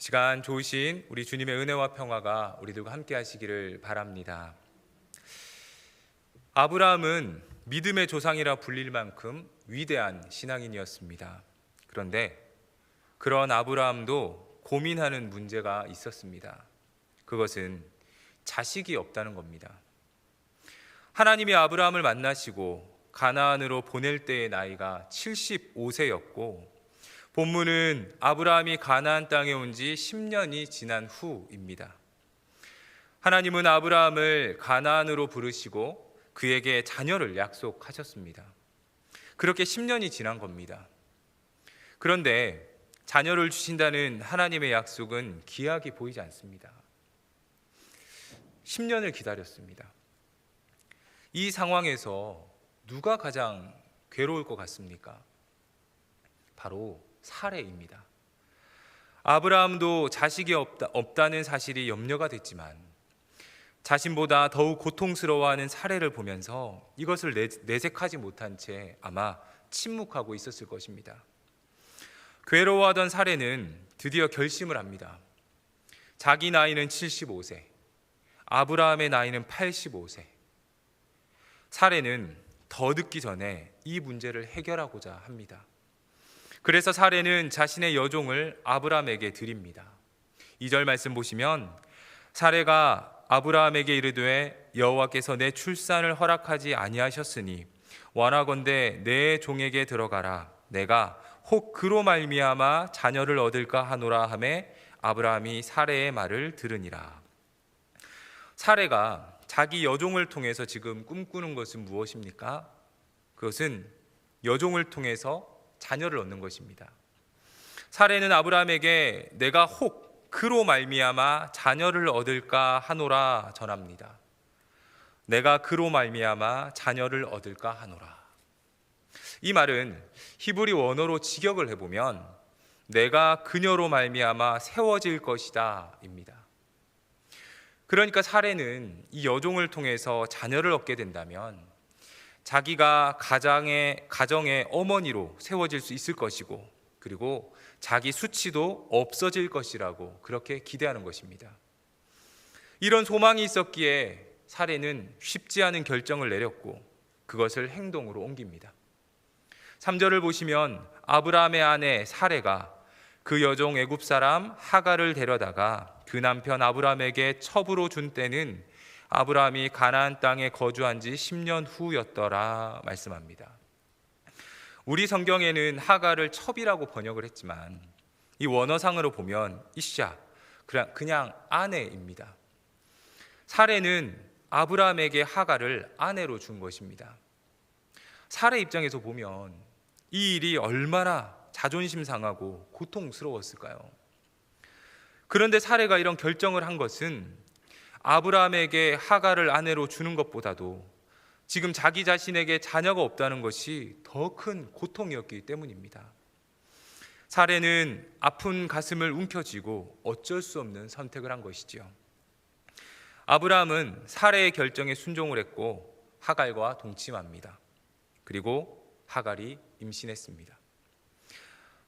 시간 좋으신 우리 주님의 은혜와 평화가 우리들과 함께 하시기를 바랍니다. 아브라함은 믿음의 조상이라 불릴 만큼 위대한 신앙인이었습니다. 그런데 그런 아브라함도 고민하는 문제가 있었습니다. 그것은 자식이 없다는 겁니다. 하나님이 아브라함을 만나시고 가나안으로 보낼 때의 나이가 75세였고 본문은 아브라함이 가나안 땅에 온 지 10년이 지난 후입니다. 하나님은 아브라함을 가나안으로 부르시고 그에게 자녀를 약속하셨습니다. 그렇게 10년이 지난 겁니다. 그런데 자녀를 주신다는 하나님의 약속은 기약이 보이지 않습니다. 10년을 기다렸습니다. 이 상황에서 누가 가장 괴로울 것 같습니까? 바로 사레입니다. 아브라함도 자식이 없다는 사실이 염려가 됐지만 자신보다 더욱 고통스러워하는 사레를 보면서 이것을 내색하지 못한 채 아마 침묵하고 있었을 것입니다. 괴로워하던 사레는 드디어 결심을 합니다. 자기 나이는 75세, 아브라함의 나이는 85세. 사레는 더 늦기 전에 이 문제를 해결하고자 합니다. 그래서 사레는 자신의 여종을 아브라함에게 드립니다. 2절 말씀 보시면 사레가 아브라함에게 이르되 여호와께서 내 출산을 허락하지 아니하셨으니 원하건대 내 종에게 들어가라. 내가 혹 그로 말미암아 자녀를 얻을까 하노라 하매 아브라함이 사레의 말을 들으니라. 사레가 자기 여종을 통해서 지금 꿈꾸는 것은 무엇입니까? 그것은 여종을 통해서 자녀를 얻는 것입니다. 사레는 아브라함에게 내가 혹 그로 말미암아 자녀를 얻을까 하노라 전합니다. 내가 그로 말미암아 자녀를 얻을까 하노라. 이 말은 히브리 원어로 직역을 해보면 내가 그녀로 말미암아 세워질 것이다 입니다. 그러니까 사레는 이 여종을 통해서 자녀를 얻게 된다면 자기가 가정의 어머니로 세워질 수 있을 것이고 그리고 자기 수치도 없어질 것이라고 그렇게 기대하는 것입니다. 이런 소망이 있었기에 사레는 쉽지 않은 결정을 내렸고 그것을 행동으로 옮깁니다. 3절을 보시면 아브라함의 아내 사레가 그 여종 애굽 사람 하갈을 데려다가 그 남편 아브라함에게 첩으로 준 때는 아브라함이 가나안 땅에 거주한 지 10년 후였더라 말씀합니다. 우리 성경에는 하갈을 첩이라고 번역을 했지만 이 원어상으로 보면 이샤, 그냥 아내입니다. 사레는 아브라함에게 하갈을 아내로 준 것입니다. 사레 입장에서 보면 이 일이 얼마나 자존심 상하고 고통스러웠을까요? 그런데 사레가 이런 결정을 한 것은 아브라함에게 하갈을 아내로 주는 것보다도 지금 자기 자신에게 자녀가 없다는 것이 더 큰 고통이었기 때문입니다. 사레는 아픈 가슴을 움켜쥐고 어쩔 수 없는 선택을 한 것이지요. 아브라함은 사레의 결정에 순종을 했고 하갈과 동침합니다. 그리고 하갈이 임신했습니다.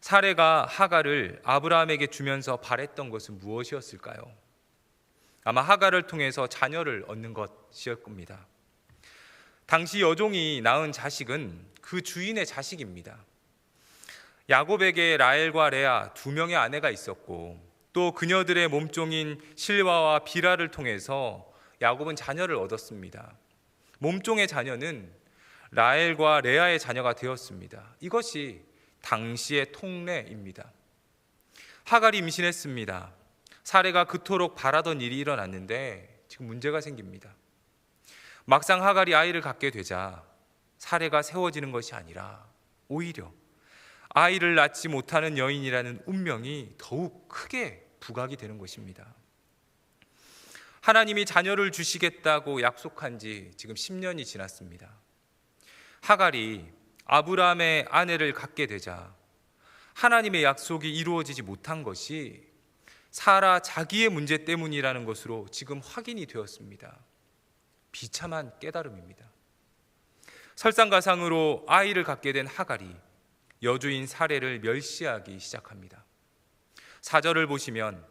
사레가 하갈을 아브라함에게 주면서 바랬던 것은 무엇이었을까요? 아마 하갈을 통해서 자녀를 얻는 것이었을 겁니다. 당시 여종이 낳은 자식은 그 주인의 자식입니다. 야곱에게 라헬과 레아 두 명의 아내가 있었고 또 그녀들의 몸종인 실와와 비라를 통해서 야곱은 자녀를 얻었습니다. 몸종의 자녀는 라헬과 레아의 자녀가 되었습니다. 이것이 당시의 통례입니다. 하갈이 임신했습니다. 사레가 그토록 바라던 일이 일어났는데 지금 문제가 생깁니다. 막상 하갈이 아이를 갖게 되자 사레가 세워지는 것이 아니라 오히려 아이를 낳지 못하는 여인이라는 운명이 더욱 크게 부각이 되는 것입니다. 하나님이 자녀를 주시겠다고 약속한 지 지금 10년이 지났습니다. 하갈이 아브라함의 아내를 갖게 되자 하나님의 약속이 이루어지지 못한 것이 사라 자기의 문제 때문이라는 것으로 지금 확인이 되었습니다. 비참한 깨달음입니다. 설상가상으로 아이를 갖게 된 하갈이 여주인 사레를 멸시하기 시작합니다. 4절을 보시면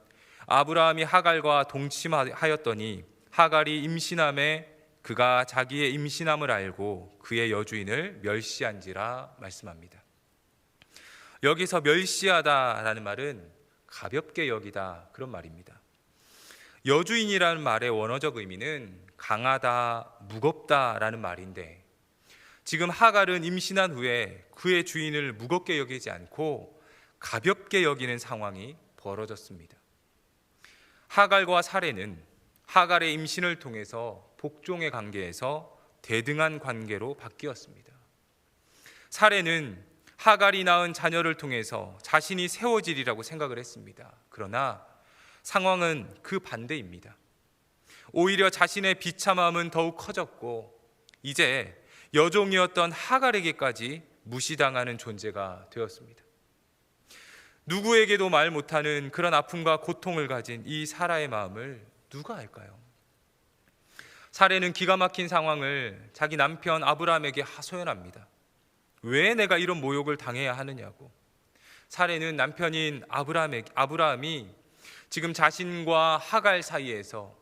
아브라함이 하갈과 동침하였더니 하갈이 임신함에 그가 자기의 임신함을 알고 그의 여주인을 멸시한지라 말씀합니다. 여기서 멸시하다라는 말은 가볍게 여기다 그런 말입니다. 여주인이라는 말의 원어적 의미는 강하다, 무겁다라는 말인데 지금 하갈은 임신한 후에 그의 주인을 무겁게 여기지 않고 가볍게 여기는 상황이 벌어졌습니다. 하갈과 사레는 하갈의 임신을 통해서 복종의 관계에서 대등한 관계로 바뀌었습니다. 사레는 하갈이 낳은 자녀를 통해서 자신이 세워지리라고 생각을 했습니다. 그러나 상황은 그 반대입니다. 오히려 자신의 비참함은 더욱 커졌고 이제 여종이었던 하갈에게까지 무시당하는 존재가 되었습니다. 누구에게도 말 못하는 그런 아픔과 고통을 가진 이 사라의 마음을 누가 알까요? 사레는 기가 막힌 상황을 자기 남편 아브라함에게 하소연합니다. 왜 내가 이런 모욕을 당해야 하느냐고. 사레는 남편인 아브라함이 지금 자신과 하갈 사이에서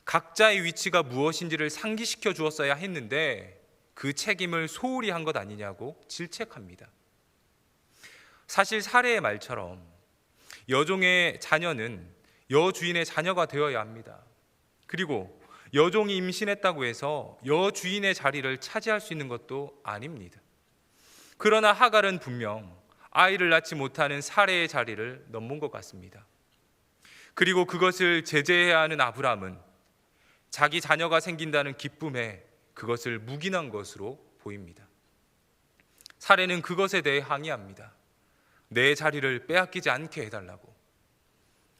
각자의 위치가 무엇인지를 상기시켜 주었어야 했는데 그 책임을 소홀히 한 것 아니냐고 질책합니다. 사실 사레의 말처럼 여종의 자녀는 여주인의 자녀가 되어야 합니다. 그리고 여종이 임신했다고 해서 여주인의 자리를 차지할 수 있는 것도 아닙니다. 그러나 하갈은 분명 아이를 낳지 못하는 사레의 자리를 넘은 것 같습니다. 그리고 그것을 제재해야 하는 아브라함은 자기 자녀가 생긴다는 기쁨에 그것을 묵인한 것으로 보입니다. 사레는 그것에 대해 항의합니다. 내 자리를 빼앗기지 않게 해달라고,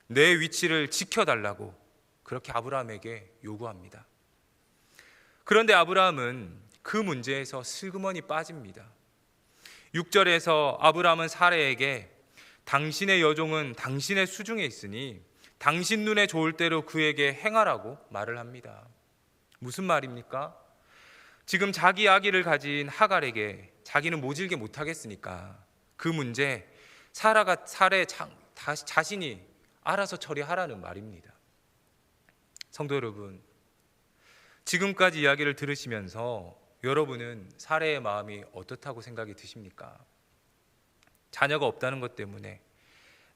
내 위치를 지켜달라고 그렇게 아브라함에게 요구합니다. 그런데 아브라함은 그 문제에서 슬그머니 빠집니다. 6절에서 아브라함은 사레에게 당신의 여종은 당신의 수중에 있으니 당신 눈에 좋을 대로 그에게 행하라고 말을 합니다. 무슨 말입니까? 지금 자기 아기를 가진 하갈에게 자기는 모질게 못하겠으니까 그 문제 사레 자신이 알아서 처리하라는 말입니다. 성도 여러분, 지금까지 이야기를 들으시면서 여러분은 사레의 마음이 어떻다고 생각이 드십니까? 자녀가 없다는 것 때문에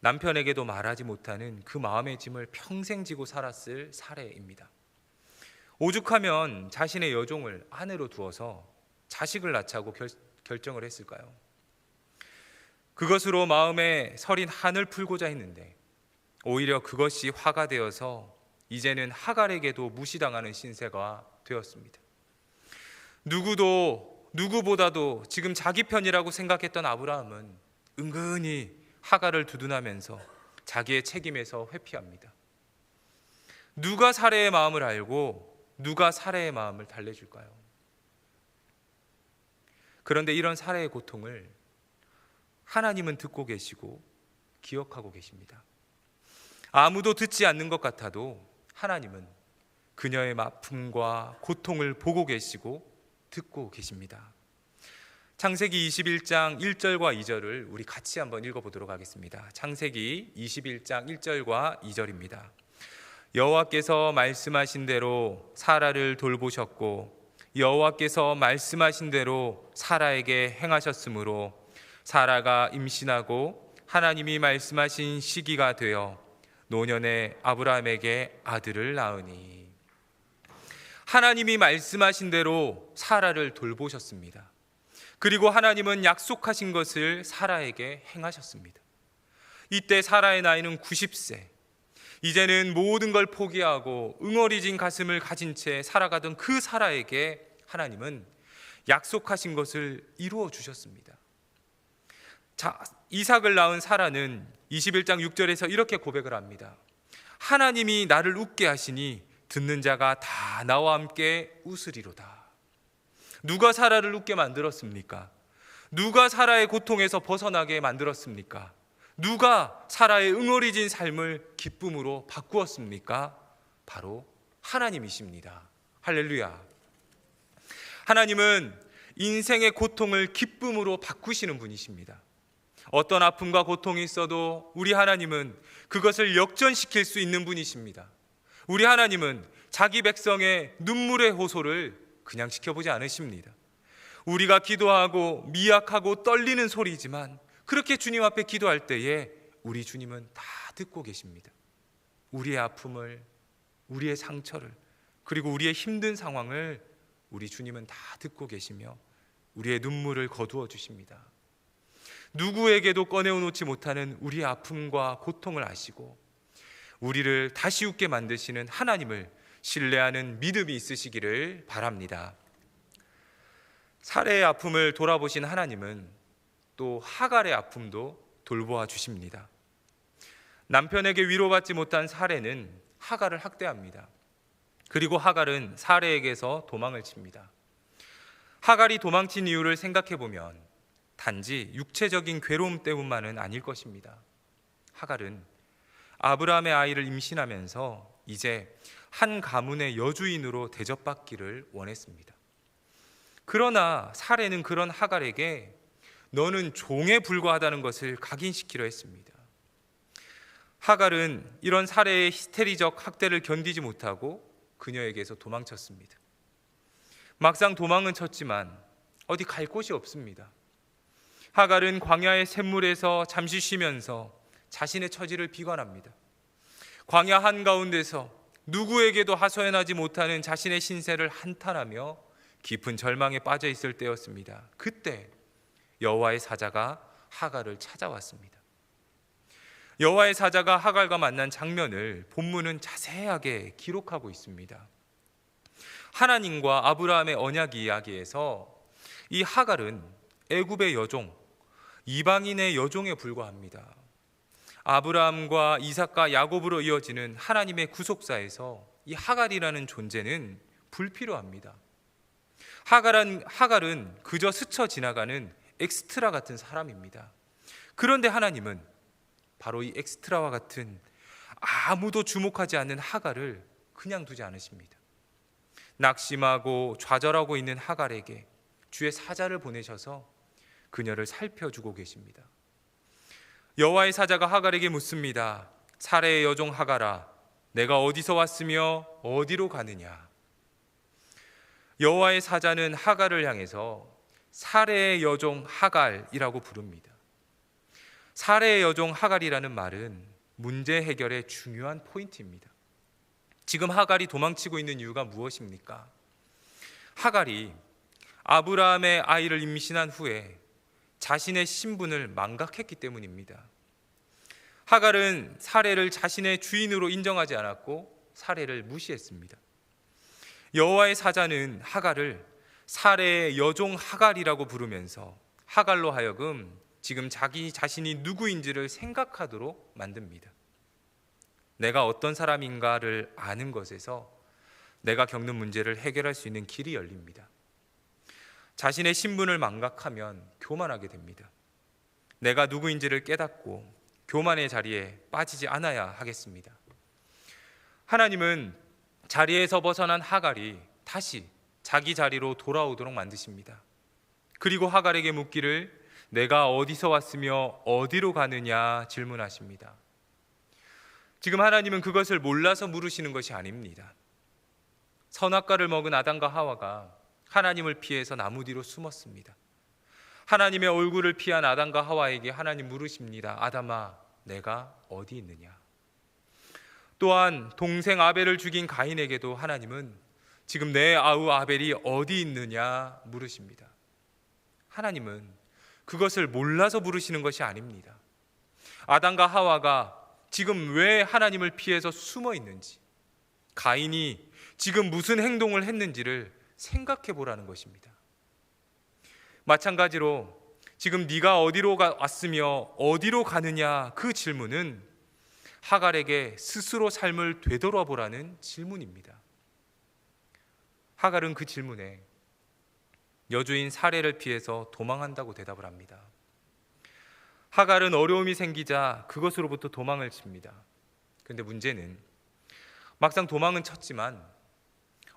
남편에게도 말하지 못하는 그 마음의 짐을 평생 지고 살았을 사레입니다. 오죽하면 자신의 여종을 아내로 두어서 자식을 낳자고 결정을 했을까요? 그것으로 마음에 서린 한을 풀고자 했는데 오히려 그것이 화가 되어서 이제는 하갈에게도 무시당하는 신세가 되었습니다. 누구보다도 지금 자기 편이라고 생각했던 아브라함은 은근히 하갈을 두둔하면서 자기의 책임에서 회피합니다. 누가 사레의 마음을 알고 누가 사레의 마음을 달래줄까요? 그런데 이런 사레의 고통을 하나님은 듣고 계시고 기억하고 계십니다. 아무도 듣지 않는 것 같아도 하나님은 그녀의 아픔과 고통을 보고 계시고 듣고 계십니다. 창세기 21장 1절과 2절을 우리 같이 한번 읽어보도록 하겠습니다. 창세기 21장 1절과 2절입니다. 여호와께서 말씀하신 대로 사라를 돌보셨고 여호와께서 말씀하신 대로 사라에게 행하셨으므로 사라가 임신하고 하나님이 말씀하신 시기가 되어 노년에 아브라함에게 아들을 낳으니. 하나님이 말씀하신 대로 사라를 돌보셨습니다. 그리고 하나님은 약속하신 것을 사라에게 행하셨습니다. 이때 사라의 나이는 90세. 이제는 모든 걸 포기하고 응어리진 가슴을 가진 채 살아가던 그 사라에게 하나님은 약속하신 것을 이루어 주셨습니다. 이삭을 낳은 사라는 21장 6절에서 이렇게 고백을 합니다. 하나님이 나를 웃게 하시니 듣는 자가 다 나와 함께 웃으리로다. 누가 사라를 웃게 만들었습니까? 누가 사라의 고통에서 벗어나게 만들었습니까? 누가 사라의 응어리진 삶을 기쁨으로 바꾸었습니까? 바로 하나님이십니다. 할렐루야. 하나님은 인생의 고통을 기쁨으로 바꾸시는 분이십니다. 어떤 아픔과 고통이 있어도 우리 하나님은 그것을 역전시킬 수 있는 분이십니다. 우리 하나님은 자기 백성의 눈물의 호소를 그냥 지켜보지 않으십니다. 우리가 기도하고 미약하고 떨리는 소리지만 그렇게 주님 앞에 기도할 때에 우리 주님은 다 듣고 계십니다. 우리의 아픔을, 우리의 상처를, 그리고 우리의 힘든 상황을 우리 주님은 다 듣고 계시며 우리의 눈물을 거두어 주십니다. 누구에게도 꺼내놓지 못하는 우리의 아픔과 고통을 아시고 우리를 다시 웃게 만드시는 하나님을 신뢰하는 믿음이 있으시기를 바랍니다. 사레의 아픔을 돌아보신 하나님은 또 하갈의 아픔도 돌보아 주십니다. 남편에게 위로받지 못한 사레는 하갈을 학대합니다. 그리고 하갈은 사레에게서 도망을 칩니다. 하갈이 도망친 이유를 생각해 보면 단지 육체적인 괴로움 때문만은 아닐 것입니다. 하갈은 아브라함의 아이를 임신하면서 이제 한 가문의 여주인으로 대접받기를 원했습니다. 그러나 사레는 그런 하갈에게 너는 종에 불과하다는 것을 각인시키려 했습니다. 하갈은 이런 사레의 히스테리적 학대를 견디지 못하고 그녀에게서 도망쳤습니다. 막상 도망은 쳤지만 어디 갈 곳이 없습니다. 하갈은 광야의 샘물에서 잠시 쉬면서 자신의 처지를 비관합니다. 광야 한가운데서 누구에게도 하소연하지 못하는 자신의 신세를 한탄하며 깊은 절망에 빠져 있을 때였습니다. 그때 여호와의 사자가 하갈을 찾아왔습니다. 여호와의 사자가 하갈과 만난 장면을 본문은 자세하게 기록하고 있습니다. 하나님과 아브라함의 언약 이야기에서 이 하갈은 애굽의 여종, 이방인의 여종에 불과합니다. 아브라함과 이삭과 야곱으로 이어지는 하나님의 구속사에서 이 하갈이라는 존재는 불필요합니다. 하갈은 그저 스쳐 지나가는 엑스트라 같은 사람입니다. 그런데 하나님은 바로 이 엑스트라와 같은 아무도 주목하지 않는 하갈을 그냥 두지 않으십니다. 낙심하고 좌절하고 있는 하갈에게 주의 사자를 보내셔서 그녀를 살펴주고 계십니다. 여호와의 사자가 하갈에게 묻습니다. 사레의 여종 하갈아, 내가 어디서 왔으며 어디로 가느냐? 여호와의 사자는 하갈을 향해서 사레의 여종 하갈이라고 부릅니다. 사레의 여종 하갈이라는 말은 문제 해결의 중요한 포인트입니다. 지금 하갈이 도망치고 있는 이유가 무엇입니까? 하갈이 아브라함의 아이를 임신한 후에 자신의 신분을 망각했기 때문입니다. 하갈은 사레를 자신의 주인으로 인정하지 않았고 사레를 무시했습니다. 여호와의 사자는 하갈을 사레의 여종 하갈이라고 부르면서 하갈로 하여금 지금 자기 자신이 누구인지를 생각하도록 만듭니다. 내가 어떤 사람인가를 아는 것에서 내가 겪는 문제를 해결할 수 있는 길이 열립니다. 자신의 신분을 망각하면 교만하게 됩니다. 내가 누구인지를 깨닫고 교만의 자리에 빠지지 않아야 하겠습니다. 하나님은 자리에서 벗어난 하갈이 다시 자기 자리로 돌아오도록 만드십니다. 그리고 하갈에게 묻기를 내가 어디서 왔으며 어디로 가느냐 질문하십니다. 지금 하나님은 그것을 몰라서 물으시는 것이 아닙니다. 선악과를 먹은 아담과 하와가 하나님을 피해서 나무 뒤로 숨었습니다. 하나님의 얼굴을 피한 아담과 하와에게 하나님 물으십니다. 아담아, 내가 어디 있느냐? 또한 동생 아벨을 죽인 가인에게도 하나님은 지금 내 아우 아벨이 어디 있느냐 물으십니다. 하나님은 그것을 몰라서 물으시는 것이 아닙니다. 아담과 하와가 지금 왜 하나님을 피해서 숨어 있는지, 가인이 지금 무슨 행동을 했는지를 생각해 보라는 것입니다. 마찬가지로 지금 네가 어디로 왔으며 어디로 가느냐 그 질문은 하갈에게 스스로 삶을 되돌아보라는 질문입니다. 하갈은 그 질문에 여주인 사레를 피해서 도망한다고 대답을 합니다. 하갈은 어려움이 생기자 그것으로부터 도망을 칩니다. 그런데 문제는 막상 도망은 쳤지만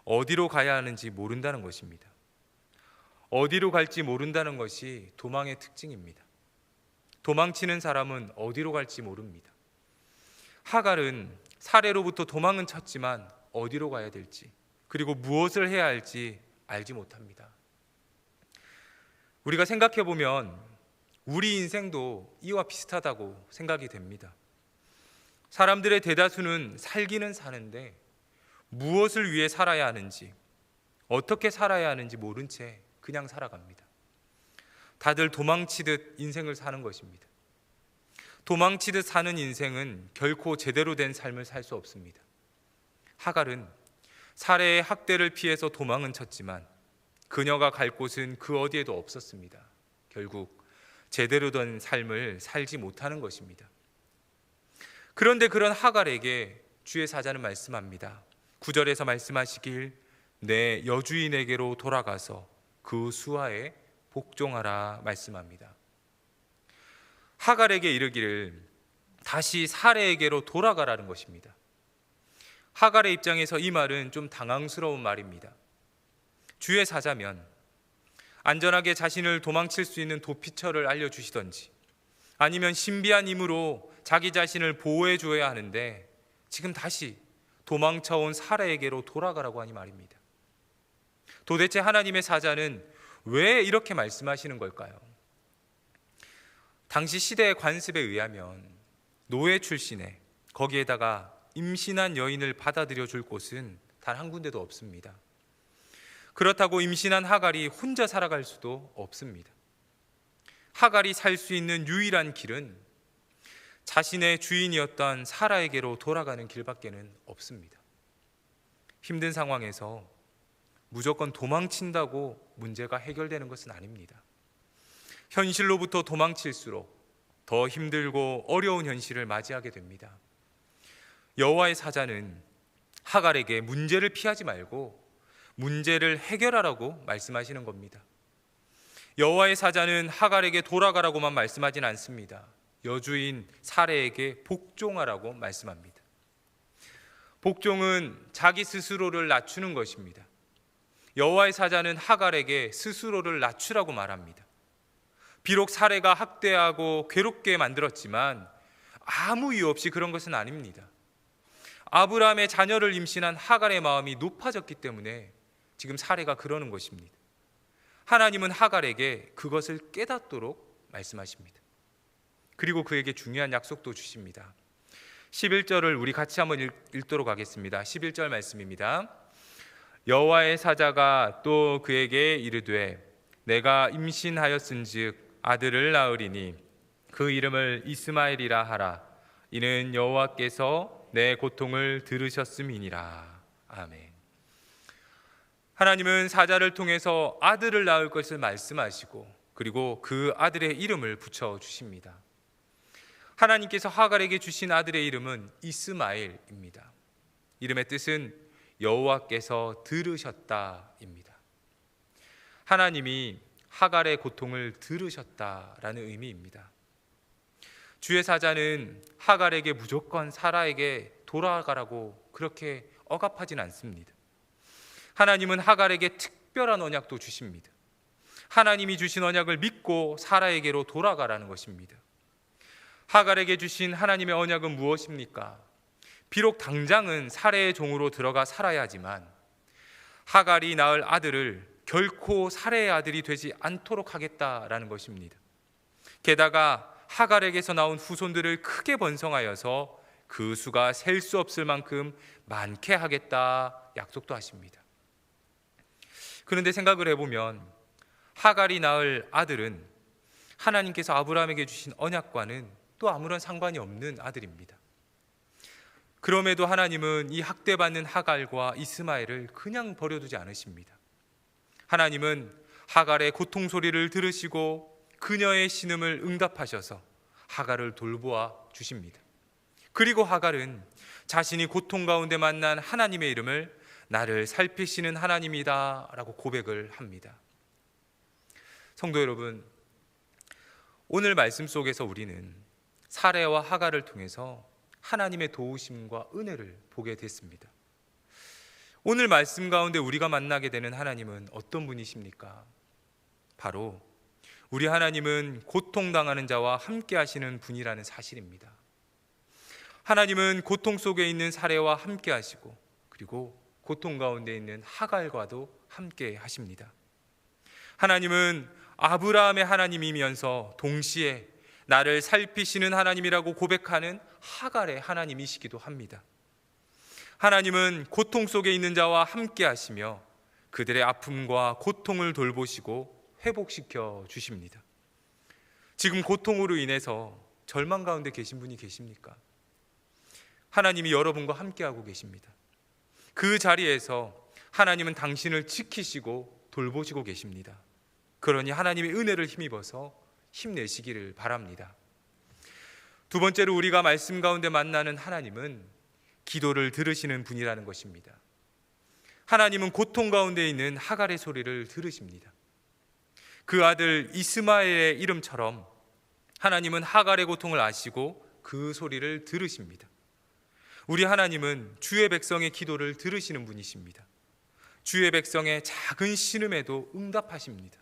어디로 가야 하는지 모른다는 것입니다. 어디로 갈지 모른다는 것이 도망의 특징입니다. 도망치는 사람은 어디로 갈지 모릅니다. 하갈은 사레로부터 도망은 쳤지만 어디로 가야 될지, 그리고 무엇을 해야 할지 알지 못합니다. 우리가 생각해 보면 우리 인생도 이와 비슷하다고 생각이 됩니다. 사람들의 대다수는 살기는 사는데 무엇을 위해 살아야 하는지, 어떻게 살아야 하는지 모른 채 그냥 살아갑니다. 다들 도망치듯 인생을 사는 것입니다. 도망치듯 사는 인생은 결코 제대로 된 삶을 살 수 없습니다. 하갈은 사레의 학대를 피해서 도망은 쳤지만 그녀가 갈 곳은 그 어디에도 없었습니다. 결국 제대로 된 삶을 살지 못하는 것입니다. 그런데 그런 하갈에게 주의 사자는 말씀합니다. 9절에서 말씀하시길 내 여주인에게로 돌아가서 그 수하에 복종하라 말씀합니다. 하갈에게 이르기를 다시 사레에게로 돌아가라는 것입니다. 하갈의 입장에서 이 말은 좀 당황스러운 말입니다. 주의 사자면 안전하게 자신을 도망칠 수 있는 도피처를 알려주시던지, 아니면 신비한 힘으로 자기 자신을 보호해 주어야 하는데 지금 다시 도망쳐온 사레에게로 돌아가라고 하니 말입니다. 도대체 하나님의 사자는 왜 이렇게 말씀하시는 걸까요? 당시 시대의 관습에 의하면 노예 출신에 거기에다가 임신한 여인을 받아들여 줄 곳은 단 한 군데도 없습니다. 그렇다고 임신한 하갈이 혼자 살아갈 수도 없습니다. 하갈이 살 수 있는 유일한 길은 자신의 주인이었던 사라에게로 돌아가는 길밖에는 없습니다. 힘든 상황에서 무조건 도망친다고 문제가 해결되는 것은 아닙니다. 현실로부터 도망칠수록 더 힘들고 어려운 현실을 맞이하게 됩니다. 여호와의 사자는 하갈에게 문제를 피하지 말고 문제를 해결하라고 말씀하시는 겁니다. 여호와의 사자는 하갈에게 돌아가라고만 말씀하진 않습니다. 여주인 사레에게 복종하라고 말씀합니다. 복종은 자기 스스로를 낮추는 것입니다. 여호와의 사자는 하갈에게 스스로를 낮추라고 말합니다. 비록 사레가 학대하고 괴롭게 만들었지만 아무 이유 없이 그런 것은 아닙니다. 아브라함의 자녀를 임신한 하갈의 마음이 높아졌기 때문에 지금 사레가 그러는 것입니다. 하나님은 하갈에게 그것을 깨닫도록 말씀하십니다. 그리고 그에게 중요한 약속도 주십니다. 11절을 우리 같이 한번 읽도록 하겠습니다. 11절 말씀입니다. 여호와의 사자가 또 그에게 이르되 내가 임신하였은즉 아들을 낳으리니 그 이름을 이스마엘이라 하라. 이는 여호와께서 내 고통을 들으셨음이니라. 아멘. 하나님은 사자를 통해서 아들을 낳을 것을 말씀하시고 그리고 그 아들의 이름을 붙여주십니다. 하나님께서 하갈에게 주신 아들의 이름은 이스마엘입니다. 이름의 뜻은 여호와께서 들으셨다입니다. 하나님이 하갈의 고통을 들으셨다라는 의미입니다. 주의 사자는 하갈에게 무조건 사라에게 돌아가라고 그렇게 억압하진 않습니다. 하나님은 하갈에게 특별한 언약도 주십니다. 하나님이 주신 언약을 믿고 사라에게로 돌아가라는 것입니다. 하갈에게 주신 하나님의 언약은 무엇입니까? 비록 당장은 사레의 종으로 들어가 살아야 하지만 하갈이 낳을 아들을 결코 사레의 아들이 되지 않도록 하겠다라는 것입니다. 게다가 하갈에게서 나온 후손들을 크게 번성하여서 그 수가 셀 수 없을 만큼 많게 하겠다 약속도 하십니다. 그런데 생각을 해보면 하갈이 낳을 아들은 하나님께서 아브라함에게 주신 언약과는 또 아무런 상관이 없는 아들입니다. 그럼에도 하나님은 이 학대받는 하갈과 이스마엘을 그냥 버려두지 않으십니다. 하나님은 하갈의 고통 소리를 들으시고 그녀의 신음을 응답하셔서 하갈을 돌보아 주십니다. 그리고 하갈은 자신이 고통 가운데 만난 하나님의 이름을 나를 살피시는 하나님이다 라고 고백을 합니다. 성도 여러분, 오늘 말씀 속에서 우리는 사레와 하갈을 통해서 하나님의 도우심과 은혜를 보게 됐습니다. 오늘 말씀 가운데 우리가 만나게 되는 하나님은 어떤 분이십니까? 바로 우리 하나님은 고통당하는 자와 함께 하시는 분이라는 사실입니다. 하나님은 고통 속에 있는 사례와 함께 하시고, 그리고 고통 가운데 있는 하갈과도 함께 하십니다. 하나님은 아브라함의 하나님이면서 동시에 나를 살피시는 하나님이라고 고백하는 하갈의 하나님이시기도 합니다. 하나님은 고통 속에 있는 자와 함께 하시며 그들의 아픔과 고통을 돌보시고 회복시켜 주십니다. 지금 고통으로 인해서 절망 가운데 계신 분이 계십니까? 하나님이 여러분과 함께하고 계십니다. 그 자리에서 하나님은 당신을 지키시고 돌보시고 계십니다. 그러니 하나님의 은혜를 힘입어서 힘내시기를 바랍니다. 두 번째로 우리가 말씀 가운데 만나는 하나님은 기도를 들으시는 분이라는 것입니다. 하나님은 고통 가운데 있는 하갈의 소리를 들으십니다. 그 아들 이스마엘의 이름처럼 하나님은 하갈의 고통을 아시고 그 소리를 들으십니다. 우리 하나님은 주의 백성의 기도를 들으시는 분이십니다. 주의 백성의 작은 신음에도 응답하십니다.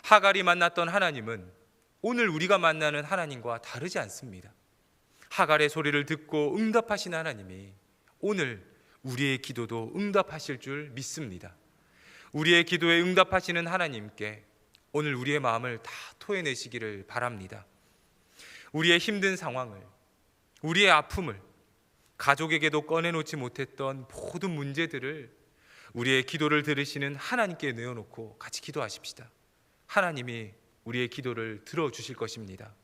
하갈이 만났던 하나님은 오늘 우리가 만나는 하나님과 다르지 않습니다. 하갈의 소리를 듣고 응답하신 하나님이 오늘 우리의 기도도 응답하실 줄 믿습니다. 우리의 기도에 응답하시는 하나님께 오늘 우리의 마음을 다 토해내시기를 바랍니다. 우리의 힘든 상황을, 우리의 아픔을, 가족에게도 꺼내놓지 못했던 모든 문제들을 우리의 기도를 들으시는 하나님께 내어놓고 같이 기도하십시다. 하나님이 우리의 기도를 들어주실 것입니다.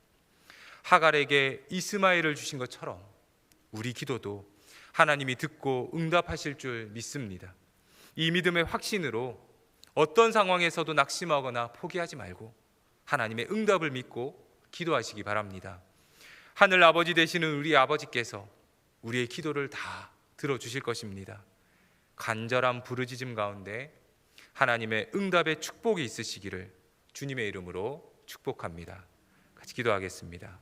하갈에게 이스마엘을 주신 것처럼 우리 기도도 하나님이 듣고 응답하실 줄 믿습니다. 이 믿음의 확신으로 어떤 상황에서도 낙심하거나 포기하지 말고 하나님의 응답을 믿고 기도하시기 바랍니다. 하늘 아버지 되시는 우리 아버지께서 우리의 기도를 다 들어주실 것입니다. 간절한 부르짖음 가운데 하나님의 응답의 축복이 있으시기를 주님의 이름으로 축복합니다. 같이 기도하겠습니다.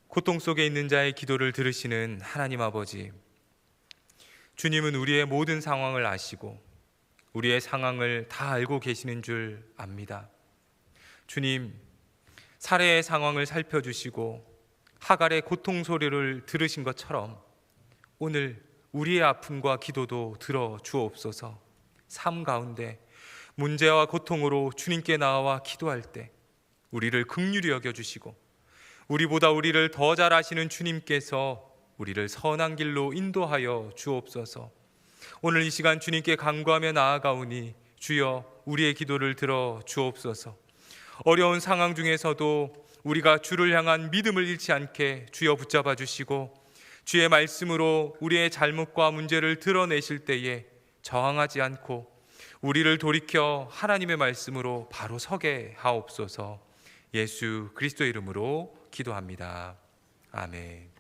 고통 속에 있는 자의 기도를 들으시는 하나님 아버지, 주님은 우리의 모든 상황을 아시고 우리의 상황을 다 알고 계시는 줄 압니다. 주님, 사례의 상황을 살펴주시고 하갈의 고통 소리를 들으신 것처럼 오늘 우리의 아픔과 기도도 들어 주옵소서. 삶 가운데 문제와 고통으로 주님께 나와 기도할 때 우리를 긍휼히 여겨주시고 우리보다 우리를 더 잘 아시는 주님께서 우리를 선한 길로 인도하여 주옵소서. 오늘 이 시간 주님께 간구하며 나아가오니 주여 우리의 기도를 들어 주옵소서. 어려운 상황 중에서도 우리가 주를 향한 믿음을 잃지 않게 주여 붙잡아 주시고 주의 말씀으로 우리의 잘못과 문제를 드러내실 때에 저항하지 않고 우리를 돌이켜 하나님의 말씀으로 바로 서게 하옵소서. 예수 그리스도의 이름으로 기도합니다. 아멘.